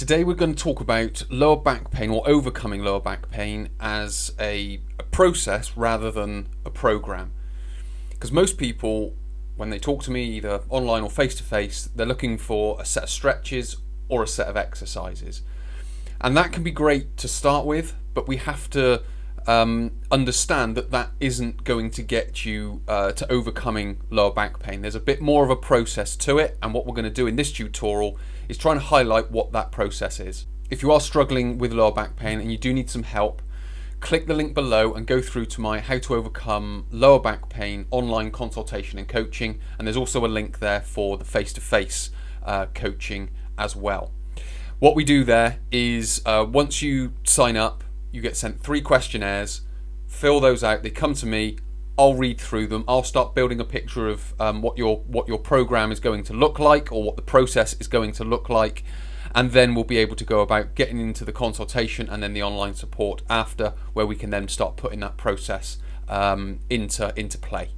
Today we're going to talk about lower back pain or overcoming lower back pain as a process rather than a program. Because most people, when they talk to me either online or face to face, they're looking for a set of stretches or a set of exercises. And that can be great to start with, but we have to understand that that isn't going to get you to overcoming lower back pain. There's a bit more of a process to it, and what we're going to do in this tutorial is trying to highlight what that process is. If you are struggling with lower back pain and you do need some help, click the link below and go through to my How to Overcome Lower Back Pain online consultation and coaching, and there's also a link there for the face-to-face coaching as well. What we do there is once you sign up, you get sent 3 questionnaires, fill those out, they come to me, I'll read through them, I'll start building a picture of what your program is going to look like, or what the process is going to look like, and then we'll be able to go about getting into the consultation and then the online support after, where we can then start putting that process into play.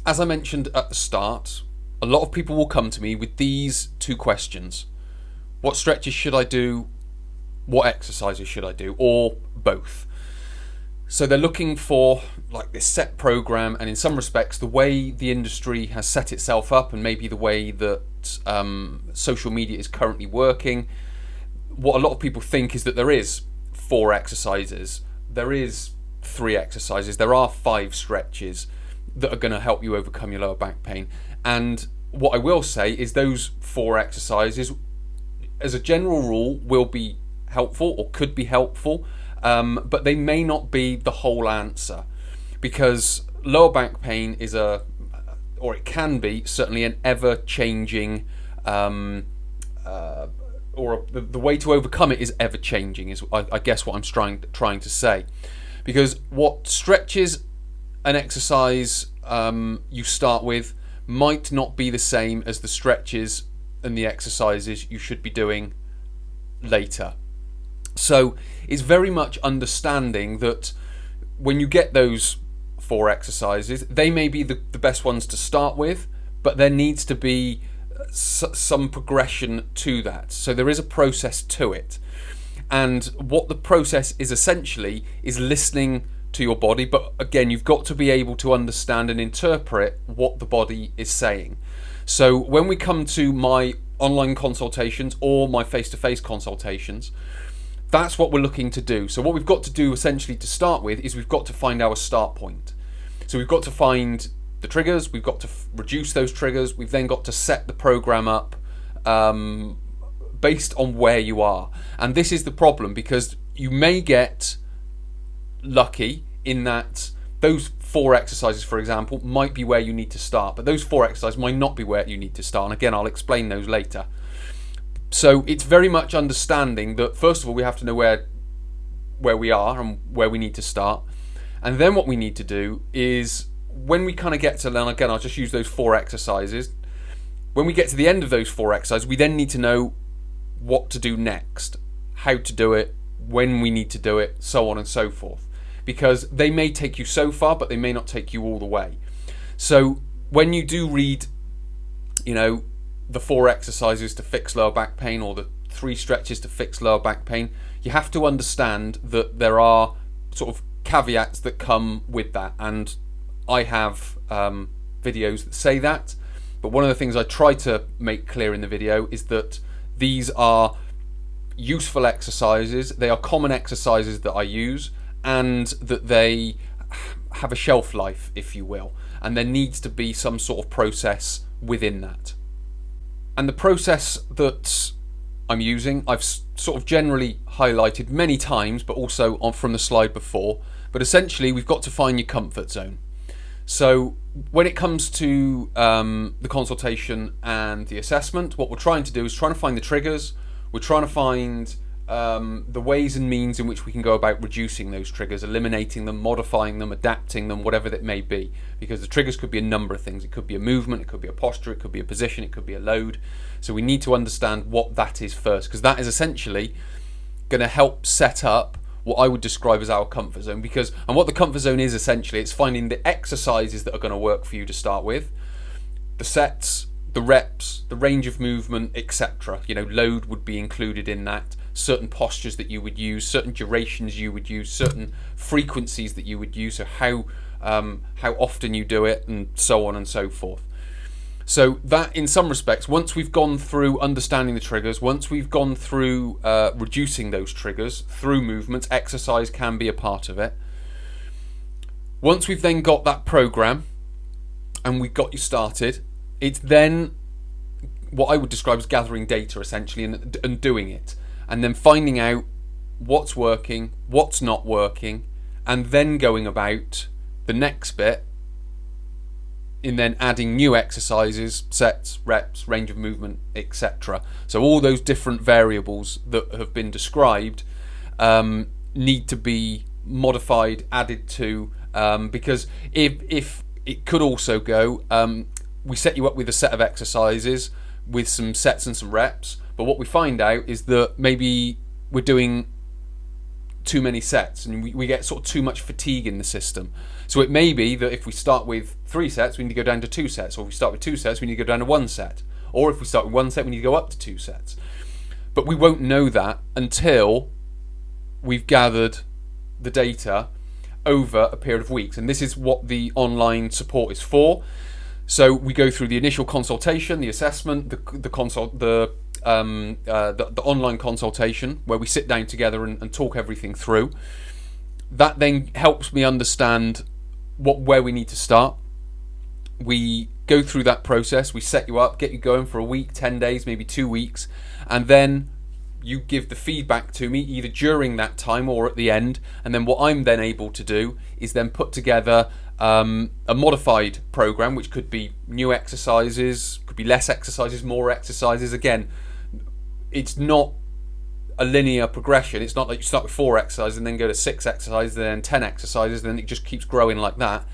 As I mentioned at the start, a lot of people will come to me with these 2 questions. What stretches should I do? What exercises should I do? Or both. So they're looking for like this set program, and in some respects the way the industry has set itself up, and maybe the way that social media is currently working, what a lot of people think is that there is 4 exercises, there is 3 exercises, there are 5 stretches that are going to help you overcome your lower back pain. And what I will say is those 4 exercises, as a general rule, will be helpful or could be helpful, but they may not be the whole answer, because lower back pain is or it can be certainly an ever-changing, the way to overcome it is ever-changing, is I guess what I'm trying to say. Because what stretches an exercise you start with might not be the same as the stretches and the exercises you should be doing later. So it's very much understanding that when you get those 4 exercises, they may be the best ones to start with, but there needs to be some progression to that. So there is a process to it. And what the process is essentially is listening to your body, but again, you've got to be able to understand and interpret what the body is saying. So when we come to my online consultations or my face-to-face consultations, that's what we're looking to do. So what we've got to do essentially to start with is we've got to find our start point. So we've got to find the triggers, we've got to reduce those triggers, we've then got to set the program up based on where you are. And this is the problem, because you may get lucky in that those 4 exercises, for example, might be where you need to start, but those 4 exercises might not be where you need to start. And again, I'll explain those later. So it's very much understanding that first of all we have to know where we are and where we need to start, and then what we need to do is when we kind of get to, and again I'll just use those 4 exercises, when we get to the end of those 4 exercises, we then need to know what to do next, how to do it, when we need to do it, so on and so forth, because they may take you so far but they may not take you all the way. So when you do read, the 4 exercises to fix lower back pain, or the 3 stretches to fix lower back pain, you have to understand that there are sort of caveats that come with that, and I have videos that say that, but one of the things I try to make clear in the video is that these are useful exercises, they are common exercises that I use, and that they have a shelf life, if you will, and there needs to be some sort of process within that. And the process that I'm using, I've sort of generally highlighted many times, but also from the slide before. But essentially, we've got to find your comfort zone. So when it comes to the consultation and the assessment, what we're trying to do is trying to find the triggers. We're trying to find the ways and means in which we can go about reducing those triggers, eliminating them, modifying them, adapting them, whatever that may be, because the triggers could be a number of things. It could be a movement, it could be a posture, it could be a position, it could be a load. So we need to understand what that is first, because that is essentially going to help set up what I would describe as our comfort zone. And what the comfort zone is essentially, it's finding the exercises that are going to work for you to start with, the sets, the reps, the range of movement, etc. Load would be included in that. certain postures that you would use, certain durations you would use, certain frequencies that you would use, so how often you do it, and so on and so forth. So that, in some respects, once we've gone through understanding the triggers, once we've gone through reducing those triggers through movements, exercise can be a part of it. Once we've then got that program and we've got you started, it's then what I would describe as gathering data, essentially, and doing it, and then finding out what's working, what's not working, and then going about the next bit in then adding new exercises, sets, reps, range of movement, etc. So all those different variables that have been described need to be modified, added to, because if it could also go, we set you up with a set of exercises with some sets and some reps, but what we find out is that maybe we're doing too many sets and we get sort of too much fatigue in the system. So it may be that if we start with 3 sets, we need to go down to 2 sets, or if we start with 2 sets, we need to go down to 1 set, or if we start with 1 set, we need to go up to 2 sets. But we won't know that until we've gathered the data over a period of weeks, and this is what the online support is for. So we go through the initial consultation, the assessment, the online consultation, where we sit down together and talk everything through. That then helps me understand where we need to start. We go through that process, we set you up, get you going for a week, 10 days, maybe 2 weeks, and then you give the feedback to me either during that time or at the end, and then what I'm then able to do is then put together a modified program, which could be new exercises, could be less exercises, more exercises. Again, it's not a linear progression. It's not like you start with 4 exercises and then go to 6 exercises, then 10 exercises, then it just keeps growing like that.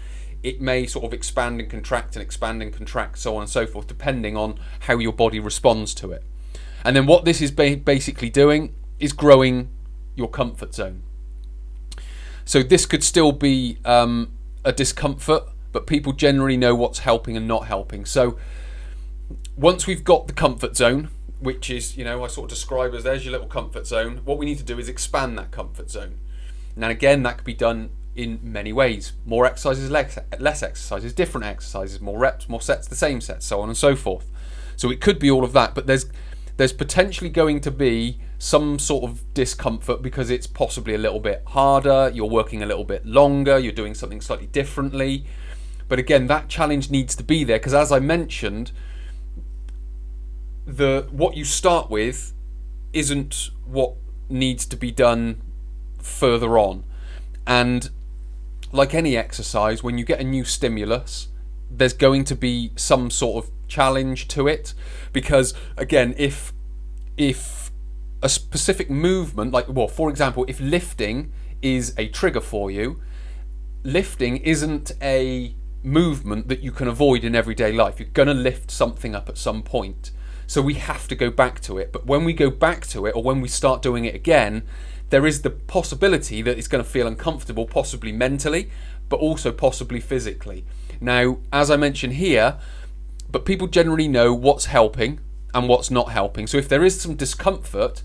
It may sort of expand and contract and expand and contract, so on and so forth, depending on how your body responds to it. And then what this is basically doing is growing your comfort zone. So this could still be a discomfort, but people generally know what's helping and not helping. So once we've got the comfort zone, which is, I sort of describe as there's your little comfort zone, what we need to do is expand that comfort zone. Now again, that could be done in many ways. More exercises, less exercises, different exercises, more reps, more sets, the same sets, so on and so forth. So it could be all of that, but there's potentially going to be some sort of discomfort because it's possibly a little bit harder, you're working a little bit longer, you're doing something slightly differently. But again, that challenge needs to be there, because as I mentioned, what you start with isn't what needs to be done further on. And like any exercise, when you get a new stimulus, there's going to be some sort of challenge to it, because again, if a specific movement, for example, if lifting is a trigger for you, lifting isn't a movement that you can avoid in everyday life. You're going to lift something up at some point, so we have to go back to it. But when we go back to it, or when we start doing it again, there is the possibility that it's going to feel uncomfortable, possibly mentally, but also possibly physically. Now, as I mentioned here, but people generally know what's helping and what's not helping. So if there is some discomfort,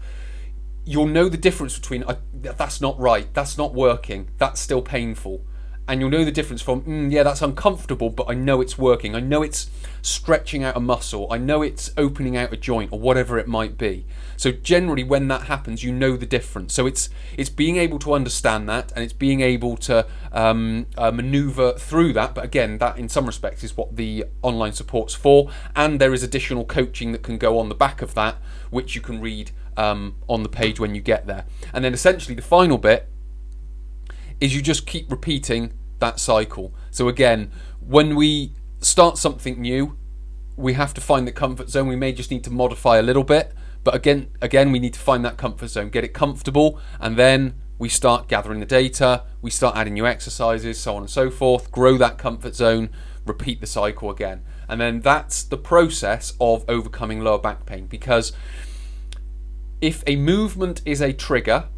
you'll know the difference between that's not right, that's not working, that's still painful. And you'll know the difference from, yeah, that's uncomfortable, but I know it's working. I know it's stretching out a muscle. I know it's opening out a joint, or whatever it might be. So generally when that happens, you know the difference. So it's being able to understand that, and it's being able to maneuver through that. But again, that in some respects is what the online support's for. And there is additional coaching that can go on the back of that, which you can read on the page when you get there. And then essentially the final bit is you just keep repeating that cycle. So again, when we start something new, we have to find the comfort zone. We may just need to modify a little bit, but again, we need to find that comfort zone, get it comfortable, and then we start gathering the data, we start adding new exercises, so on and so forth, grow that comfort zone, repeat the cycle again. And then that's the process of overcoming lower back pain, because if a movement is a trigger,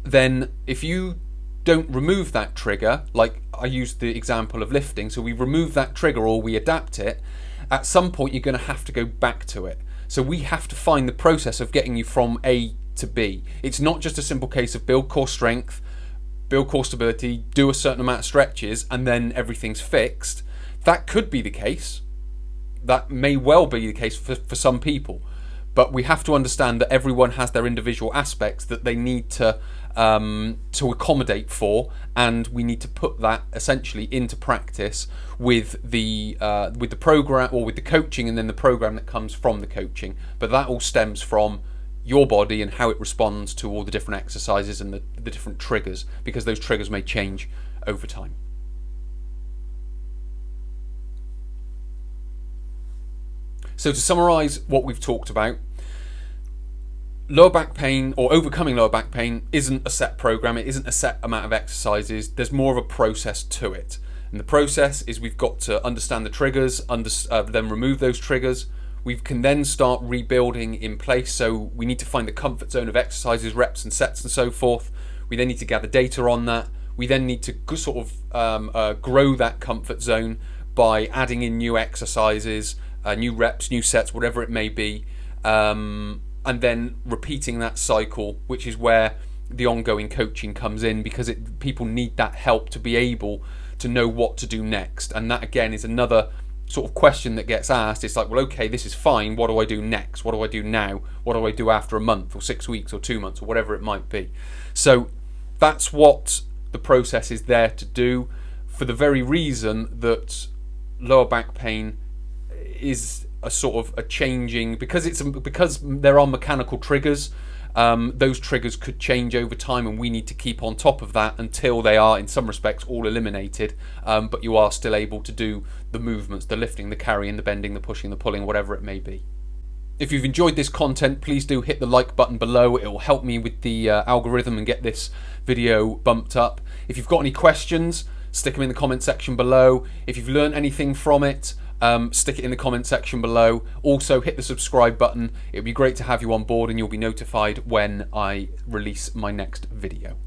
then if you don't remove that trigger, like I used the example of lifting, so we remove that trigger or we adapt it, at some point you're going to have to go back to it. So we have to find the process of getting you from a to be. It's not just a simple case of build core strength, build core stability, do a certain amount of stretches, and then everything's fixed. That could be the case. That may well be the case for some people. But we have to understand that everyone has their individual aspects that they need to accommodate for, and we need to put that essentially into practice with the program, or with the coaching, and then the program that comes from the coaching. But that all stems from your body and how it responds to all the different exercises and the different triggers, because those triggers may change over time. So to summarize what we've talked about, lower back pain, or overcoming lower back pain, isn't a set program. It isn't a set amount of exercises. There's more of a process to it. And the process is we've got to understand the triggers, then remove those triggers. We can then start rebuilding in place. So we need to find the comfort zone of exercises, reps and sets and so forth. We then need to gather data on that. We then need to sort of grow that comfort zone by adding in new exercises, new reps, new sets, whatever it may be, and then repeating that cycle, which is where the ongoing coaching comes in, because people need that help to be able to know what to do next. And that again is another sort of question that gets asked. It's like, well, okay, this is fine, what do I do next? What do I do now? What do I do after a month or 6 weeks or 2 months or whatever it might be? So that's what the process is there to do, for the very reason that lower back pain is a sort of a changing, because there are mechanical triggers. Those triggers could change over time, and we need to keep on top of that until they are, in some respects, all eliminated. But you are still able to do the movements, the lifting, the carrying, the bending, the pushing, the pulling, whatever it may be. If you've enjoyed this content, please do hit the like button below. It will help me with the algorithm and get this video bumped up. If you've got any questions, stick them in the comment section below. If you've learned anything from it, stick it in the comment section below. Also hit the subscribe button. It would be great to have you on board, and you'll be notified when I release my next video.